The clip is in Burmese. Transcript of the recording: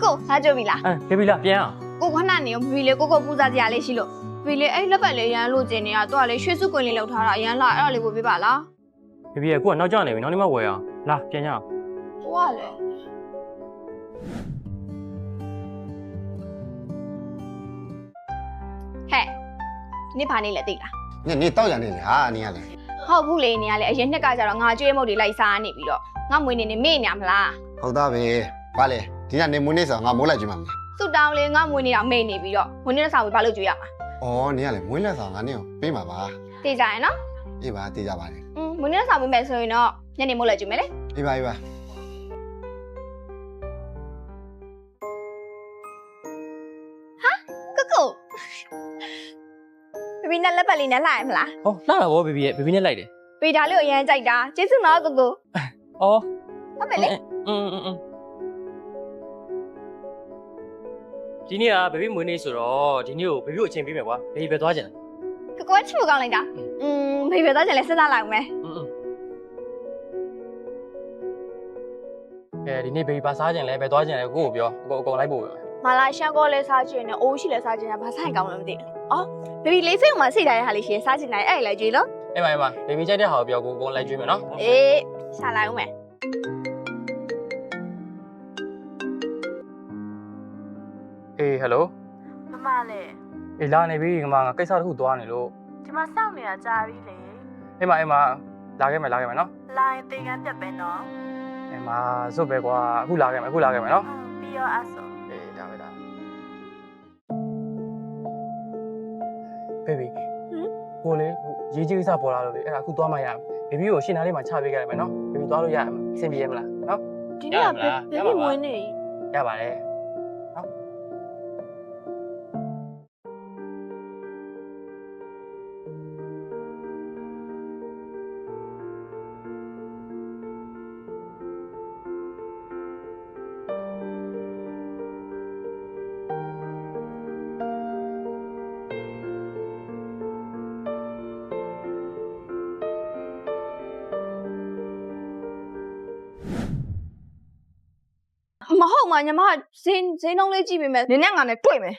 ကိုစားကြပြီလားဖေဖေလားပြန်အောင်ကိုခဏနေရောဖေဖေလေးကိုပူစားကြရလေးရှိလို့ဖေဖေလေးအဲ့လက်ပတ်လေးရမ်းလို့ကျင်နေတာတော့လေရွှေစုကွင်လေးလောက်ထားတာအရန်လာအဲ့ဒါလေးကိုပြပါလားဖေဖေကကိုကနောက်ကျနေပြီနောက်နေ့မှဝယ်အောင်လာပြန်ရအောင်ကိုကလေဟဲ့နေပါနေလေတိတ်လားနေတောက်ရနေလေဟာနေရလေဟုတ်ဘူးလေနေရလေအရင်နှစ်ကကြတော့ငါကျွေးမုတ်တွေလိုက်စားနေပြီးတော့ငါမွေးနေနေမေ့နေမလားဟုတ်သားပဲဘာလဲဒီကနေမွေးနေဆိုငါမိုးလိုက်ကြည့်မှာမလားသူ့တောင်းလေးငါမွေးနေတာမေ့နေပြီးတော့မွေးနေတဲ့ဆောင်ပြီးဘာလို့ကျွေးရမှာအော်နေရလေမွေးလက်ဆောင်ငါနေကိုပေးမှာပါတေးကြရင်နော်အေးပါတေးကြပါလေမွေးနေတဲ့ဆောင်ပြီးမယ်ဆိုရင်တော့ညနေမို့လိုက်ကျွေးမယ်လေအေးပါဟာကိုဘီဘီနဲ့လက်ပတ်လေးနဲ့လှရမလားဟောလှတာဗောဖေဖေရဲ့ဖေဖေနဲ့လိုက်တယ်ပေတာလေးကိုအရင်ကြိုက်တာကျေးဇူးနော်ကိုအော်ဟုတ်တယ်လေဒီနေ့ကဘေဘီမွေးနေ့ဆိုတော့ဒီနေ့ကိုဘေဘီကိုအချိန်ပေးမယ်ကွာဘေဘီပဲသွားကြတယ်ကိုချစ်ဖို့ကောင်းလိုက်တာဘေဘီသွားကြလဲစဉ်းစားလိုက်အောင်မယ်ဒီနေ့ဘေဘီဘာစားကြလဲပဲသွားကြလဲကိုကိုပြောအကုန်လိုက်ပို့ပဲမာလာရှန်ကောလဲစားချင်တယ်အိုးရှိလဲစားချင်တယ်ဘာဆိုင်ကောင်းလို့မသိဘူးအော်ဘေဘီလေးစိတ်မှာစိတ်ထားရဟာလေးရှိရင်စားချင်တယ်အဲ့လိုက်ကြွေးလို့အေးပါဘေဘီကြိုက်တဲ့ဟာကိုပြောကိုလိုက်ကြွေးမယ်နော်အေးရှာလိုက်အောင်မယ်အေးဟယ်လိုမမလေအေးလာနေပြီငါကိစ္စတစ်ခုသွားနေလို့ဒီမှာစောင့်နေတာကြာပြီလေအေးမလာခဲ့မယ်နော်လာရင်တေကန်းပြတ်ပဲနော်အေးဇွတ်ပဲကွာအခုလာခဲ့မယ်နော်ပြီးရောအဲ့ဆိုအေးဒါဘေဘီကိုလေရေးကြီးကိစ္စပေါ်လာလို့လေအဲ့ဒါအခုသွားမှရမယ်ဘေဘီကိုရှင်းသားလေးမှာချပေးခဲ့ရမယ်နော်ဘေဘီသွားလို့ရရမှာအဆင်ပြေရမလားနော်ဒီနေ့ကဘေဘီဝင်နေရပါတယ်နော်မဟုတ်မှာညီမဈေးနှုန်းလေးကြည့်ပေးမယ်နင်းနဲ့ငါနဲ့တွေ့မယ်